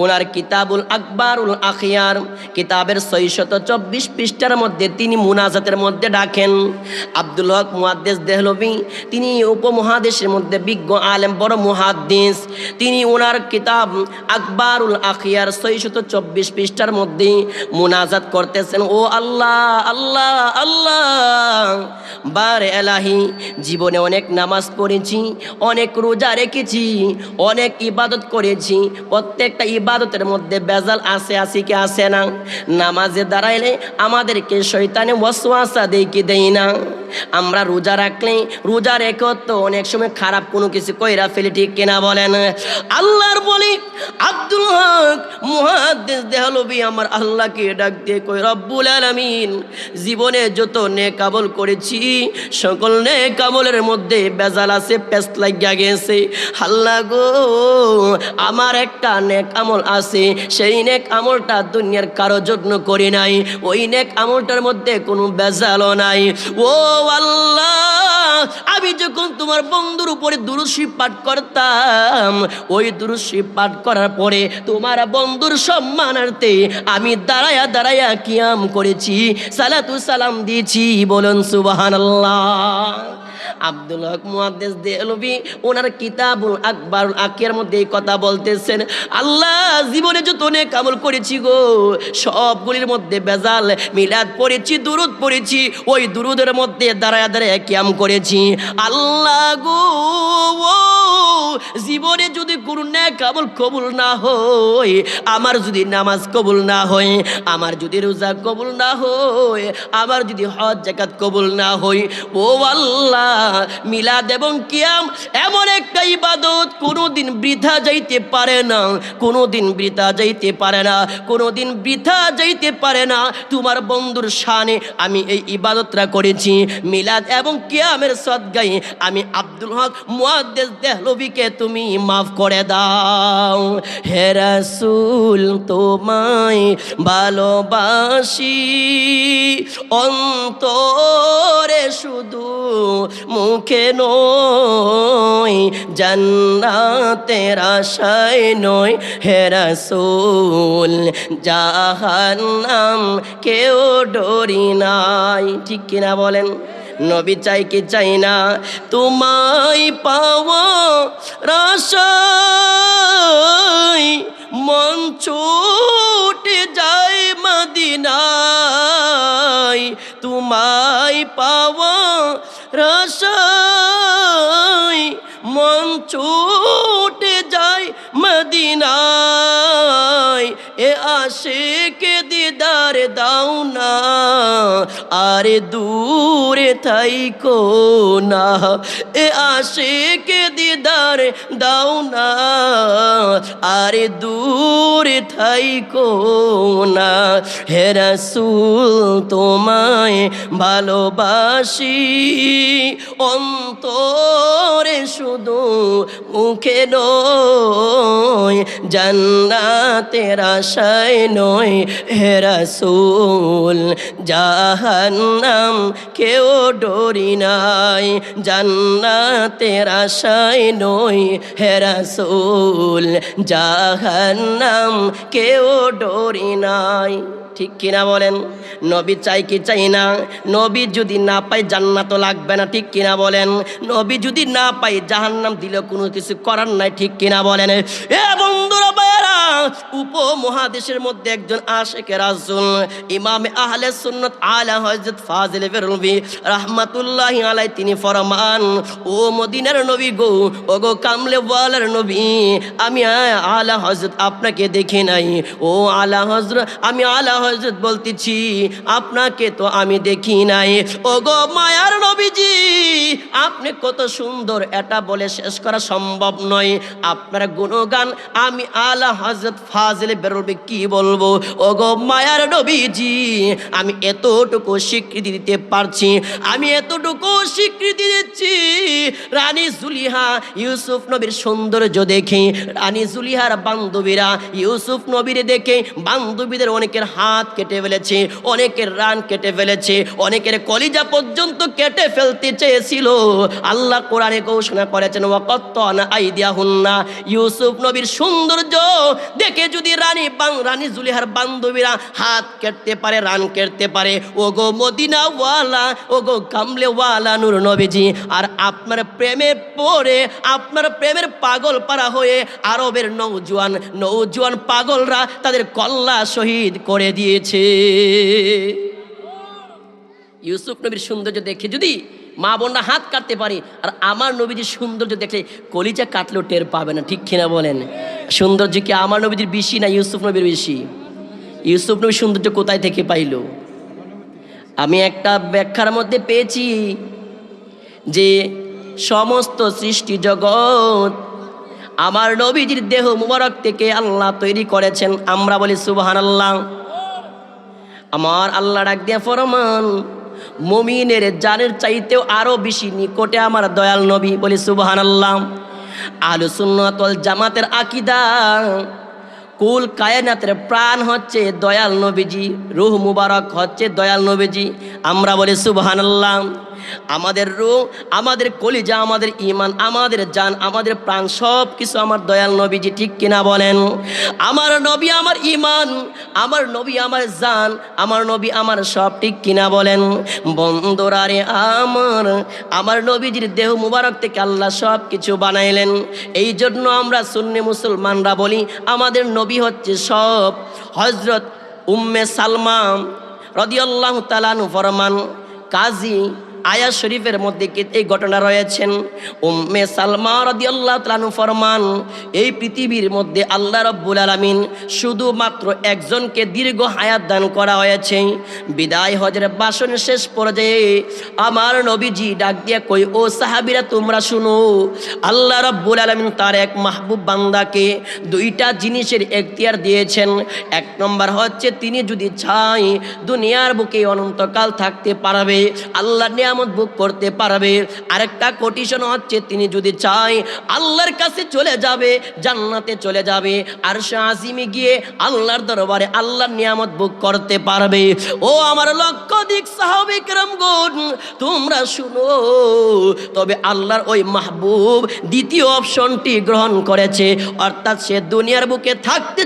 ওনার কিতাবুল আকবারুল আখিয়ার কিতাবের 624 পৃষ্ঠার মধ্যে তিনি মুনাজাতের মধ্যে ডাকেন আব্দুল হক মুহাদ্দিস দেহলভী, তিনি উপমহাদেশের মধ্যে বিজ্ঞ আলেম বড় মুহাদ্দিস। তিনি ওনার কিতাব আকবারুল আখিয়ার 624 পৃষ্ঠার মধ্যে মুনাজাত করতেছেন, ও আল্লাহ আল্লাহ আল্লাহ বারে এলাহি, জীবনে অনেক নামাজ পড়েছি, অনেক রোজা রেখেছি, অনেক ইবাদত করেছি, প্রত্যেকটা ইবাদতের মধ্যে বেজাল আছে কি আছে না? নামাজে দাঁড়াইলে আমাদেরকে শয়তানে ওয়াসওয়াসা দেয় কি দেয় না? আমরা রোজা রাখলে রোজা রেখে তো অনেক সময় খারাপ কোনো কিছু কইরা ফেলি। ঠিক কিনা বলেন? আল্লাহর বলি আব্দুল হক মুহাদ্দিস দেহলভী আমার আল্লাহকে ডাক দিয়ে কই রব্বুল আলামিন, জীবনে যত নেক আমল করেছি সকল নেক আমলের মধ্যে বেজাল আছে পেস্ট লাগিয়া গেছে। আল্লাহ গো, আমার একটা নেক আমল আছে, সেই নেক আমলটা দুনিয়ার কারো জন্য করি নাই, ওই নেক আমলটার মধ্যে কোনো বেজালও নাই। ও আল্লাহ, আমি যখন তোমার বন্ধুর উপরে দুরূদ শরীফ পাঠ করতাম, ওই দুরূদ শরীফ পাঠ করার পরে তোমার বন্ধুর সম্মানার্থে আমি দাঁড়ায়া দাঁড়ায়া কিয়াম করেছি, সালাতু সালাম দিয়েছি। বলুন সুবহানাল্লাহ। আব্দুল হক মুহাদ্দিস দেহলভী ওনার কিতাবুল আকবারুল আকিয়ার মধ্যে এই কথা বলতেছেন, আল্লাহ জীবনে যত নেক আমল করেছি গো, সবগুলির মধ্যে বেজাল। মিলাদ পড়েছি, দুরূদ পড়েছি, ওই দুরূদের মধ্যে দাঁড়ায় দাঁড়ায় কিয়াম করেছি। আল্লাহ গো, জীবনে যদি কোনো নেক আমল কবুল না হয়, আমার যদি নামাজ কবুল না হয়, আমার যদি রোজা কবুল না হয়, আমার যদি হজ যাকাত কবুল না হয়, ও আল্লাহ, মিলাদ এবং কিয়াম এমন একটা ইবাদত কোনোদিন বৃথা যাইতে পারে না, কোনোদিন বৃথা যাইতে পারে না, কোনোদিন বৃথা যাইতে পারে না। তোমার বন্ধুর শানে আমি এই ইবাদতটা করেছি। মিলাদ এবং কিয়ামের সদগায়ে আমি আব্দুল হক মুহাদ্দিস দেহলভীকে তুমি মাফ করে দাও। হে রাসূল, তোমায় ভালোবাসি অন্তরে শুধু, মুখে নয়, জান্নাতের আশায় নয়। হে রাসূল, জাহান্নাম কেউ ডরি নাই। ঠিক কিনা বলেন? নবী চাই কি চাই না? তোমায় পাওয়া আশায় মন ছুটে যায় মদিনায়, তোমায় পাওয়া আশায় মন ছুটে যায় মদিনায়। এ আশিকে দিদার দাও না, আরে দূরে থাইকো না। এ আশিকে দিদার দাও না, আরে দূরে থাইকো না। হে রাসূল, তোমায় ভালোবাসি অন্তরে শুধু, মুখে নয়, জান্নাতের আশায় নয়। হে রাসূল, জাহান্নাম কেউ ডরি নাই, জান্নাতের আশায় নয়। হে রাসূল, জাহান্নাম কেউ ডরি নাই। ঠিক কিনা বলেন? নবী চাই কি চাই না? নবী যদি না পাই জান্নাত লাগবে না। ঠিক কিনা বলেন? নবী যদি না পাই জাহান্নাম দিলে কোনো কিছু করার নাই। ঠিক কিনা বলেন? এ বন্ধুরা ভাইয়েরা, উপমহাদেশের মধ্যে একজন আশিকে রাসূল, ইমামে আহলে সুন্নাত আলা হযরত ফাজিল বেরলভী রাহমাতুল্লাহি আলাইহি, তিনি ফরমান, ও মদিনার নবী গো, ও গো কামলে ওয়ালার নবী, আমি আলা হযরত আপনাকে দেখি নাই। ও আলা হযরত, আমি আলা হযরত বলতেছি, আপনাকে তো আমি দেখি নাই। ও গো মায়ার নবীজি, আপনি কত সুন্দর, এটা বলে শেষ করা সম্ভব নয়। আপনার গুণগান আমি আলা হযরত ফাজিল বেরলভী কি বলবো? ও গো মায়ার নবীজি, আমি এতটুকু স্বীকৃতি দিতে পারছি, আমি এতটুকু স্বীকৃতি দিচ্ছি। রানী জুলিহা ইউসুফ নবীর সৌন্দর্য দেখে, রানী জুলিহার বান্ধবীরা ইউসুফ নবীর দেখে বান্ধবীদের অনেকের হাত কেটে ফেলেছে, অনেকের রান কেটে ফেলেছে, অনেকের কলিজা পর্যন্ত কেটে ফেলতে চেয়েছিল। আল্লাহ কোরআনে ঘোষণা করেছেন, ওয়াকাত্তানা আইদিয়াহুন্না। ইউসুফ নবীর সৌন্দর্য দেখে যদি রানী জুলিহার বান্ধবীরা হাত কাটতে পারে, রান কাটতে পারে, ও গো মদিনাওয়ালা, ও গো কামলেওয়ালা নূর নবীজি, আর আপনার প্রেমে পড়ে, আপনার প্রেমের পাগল পারা হয়ে আরবের নৌজওয়ান পাগলরা তাদের কল্লা শহীদ করে দিয়েছে। ইউসুফ নবীর সৌন্দর্য দেখে যদি মা বোনরা হাত কাটতে পারে, আর আমার নবীজির সৌন্দর্য দেখলে কলিজা কাটলেও টের পাবে না। ঠিক কিনা বলেন? সৌন্দর্য কি আমার নবীজির বেশি না ইউসুফ নবীর বেশি? ইউসুফ নবীর সৌন্দর্য কোথায় থেকে পাইল? আমি একটা ব্যাখ্যার মধ্যে পেয়েছি যে সমস্ত সৃষ্টি জগৎ আমার নবীজির দেহ মুবারক থেকে আল্লাহ তৈরি করেছেন। আমরা বলি সুবহানাল্লাহ। আমার আল্লাহ ডাক দিয়ে ফরমান, মুমিনের জানের চাইতেও আরো বেশি নিকটে আমার দয়াল নবী, বলি সুবহানাল্লাহ। আহলুস সুন্নাত ওয়াল জামাতের আকীদা, কুল কায়নাতের প্রাণ হচ্ছে দয়াল নবীজি, রূহ মুবারক হচ্ছে দয়াল নবীজি। আমরা বলি সুবহানাল্লাহ। আমাদের রূহ, আমাদের কলিজা, আমাদের ঈমান, আমাদের জান, আমাদের প্রাণ সব কিছু আমার দয়াল নবীজি, ঠিক কিনা বলেন? আমার নবী আমার ঈমান, আমার নবী আমার জান, আমার নবী আমার সব, ঠিক কিনা বলেন? বন্ধুরা রে আমার নবীজির দেহ মুবারক থেকে আল্লাহ সব কিছু বানাইলেন। এই জন্য আমরা সুন্নি মুসলমানরা বলি আমাদের নবী হচ্ছে সব। হযরত উম্মে সালমা রাদিয়াল্লাহু তাআলা আনহা ফরমান, কাজী আয়া শরীফের মধ্যে এই ঘটনা রয়েছেন। উম্মে সালমা রাদিয়াল্লাহু তাআলা আনহা ফরমান, এই পৃথিবীর মধ্যে আল্লাহ রাব্বুল আলামিন শুধুমাত্র একজনকে দীর্ঘ হায়াত দান করা হয়েছে। বিদায় হজের ভাষণের শেষ পর্যায়ে আমার নবীজি ডাক দিয়ে কই, ও সাহাবীরা তোমরা শুনো, আল্লাহ রাব্বুল আলামিন তার এক মাহবুব বান্দাকে দুইটা জিনিসের এখতিয়ার দিয়েছেন। এক নম্বর হচ্ছে তিনি যদি চায় দুনিয়ার বুকে অনন্তকাল থাকতে পারবে, আল্লাহ নিয়ামত ভোগ করতে পারবে। আরেকটা কন্ডিশন হচ্ছে তিনি যদি চায় আল্লাহর কাছে চলে যাবে, জান্নাতে চলে যাবে, আরশে আজিমে গিয়ে আল্লাহর দরবারে আল্লাহর নিয়ামত ভোগ করতে পারবে। ও আমার লক্ষাধিক সাহাবী কেরামগণ, তোমরা শুনো, তবে আল্লাহর ওই মাহবুব দ্বিতীয় অপশনটি গ্রহণ করেছে, অর্থাৎ সে দুনিয়ার বুকে থাকতে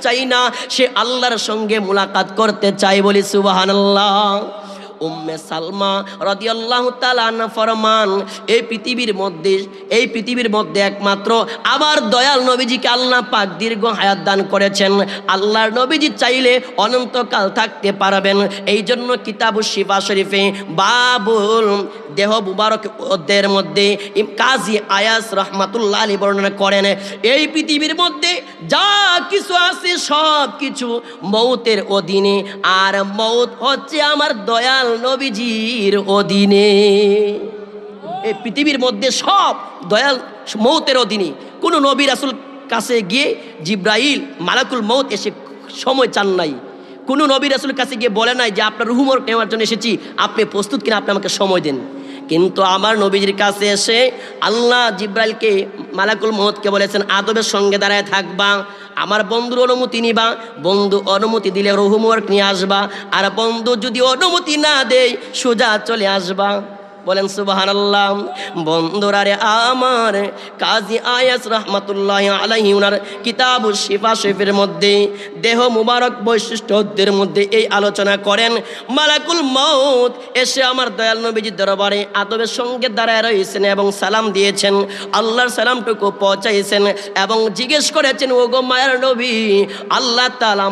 চাই না, সে আল্লাহর সঙ্গে মুলাকাত করতে চায়, বলি সুবহানাল্লাহ। উম্মে সালমা রাদিয়াল্লাহু তাআলা আনহা ফরমান, এই পৃথিবীর মধ্যে একমাত্র আমার দয়াল নবীজিকে আল্লাহ পাক দীর্ঘ হায়াত দান করেছেন। আল্লাহর নবীজি চাইলে অনন্তকাল থাকতে পারবেন। এই জন্য কিতাবুশ শিফা শরীফে বাবুল দেহ মুবারক অধ্যায়ের মধ্যে কাজী আয়াস রাহমাতুল্লাহ আলাইহি বর্ণনা করেন, এই পৃথিবীর মধ্যে যা কিছু আছে সব কিছু মৌতের অধীনে, আর মৌত হচ্ছে আমার দয়াল নবীজির অধীনে। এই পৃথিবীর মধ্যে সব দয়াল মৌতের অধীনে। কোনো নবী রাসূল কাছে গিয়ে জিব্রাইল মালাকুল মৌত এসে সময় চান নাই, কোনো নবী রাসূলের কাছে গিয়ে বলে নাই যে আপনার রূহ মুবারক নেওয়ার জন্য এসেছি, আপনি প্রস্তুত কিনা, আপনি আমাকে সময় দেন। কিন্তু আমার নবীজির কাছে এসে আল্লাহ জিব্রাইলকে মালাকুল মৌতকে বলেছেন আদবের সঙ্গে দাঁড়ায় থাকবা, আমার বন্ধুর অনুমতি নিবা, বন্ধু অনুমতি দিলে রূহ মুবারক নিয়ে আসবা, আর বন্ধু যদি অনুমতি না দেয় সোজা চলে আসবা। বলেন সুবহানাল্লাহ। বন্ধুরা রে আমার, কাজী আয়াস রাহমাতুল্লাহি আলাইহি উনার কিতাবুশ শিফা শরীফের মধ্যে দেহ মুবারক বৈশিষ্ট্যদের মধ্যে এই আলোচনা করেন, মালাকুল মউত এসে আমার দয়াল নবীজির দরবারে আদবের সঙ্গে দাঁড়ায় রয়েছেন এবং সালাম দিয়েছেন, আল্লাহর সালামটুকু পৌঁছাইছেন এবং জিজ্ঞেস করেছেন, ওগো মায়ের নবী, আল্লাহ তাআলা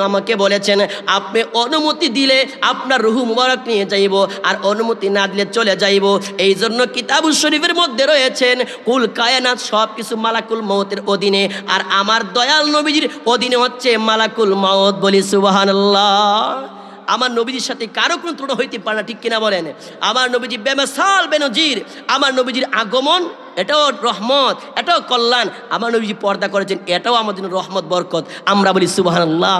আমাকে বলেছেন আপনি অনুমতি দিলে আপনার রূহ মুবারক নিয়ে যাইব, আর অনুমতি না দিলে চলে যাইব। এই জন্য কিতাবুশ শরীফের মধ্যে রয়েছেন কুল কায়নাত সব কিছু মালাকুল মউতের অধীনে, আর আমার দয়াল নবীজির অধীনে হচ্ছে মালাকুল মউত, বলি সুবহানাল্লাহ। আমার নবীজির সাথে কারো কোনো ত্রুটি হইতে পারে না, ঠিক কিনা বলেন? আমার নবীজি বেমিসাল বেনজির, আমার নবীজির আগমন এটাও রহমত, এটাও কল্যাণ। আমার নবীজি পর্দা করেছেন, এটাও আমাদের রহমত বরকত। আমরা বলি সুবহানাল্লাহ।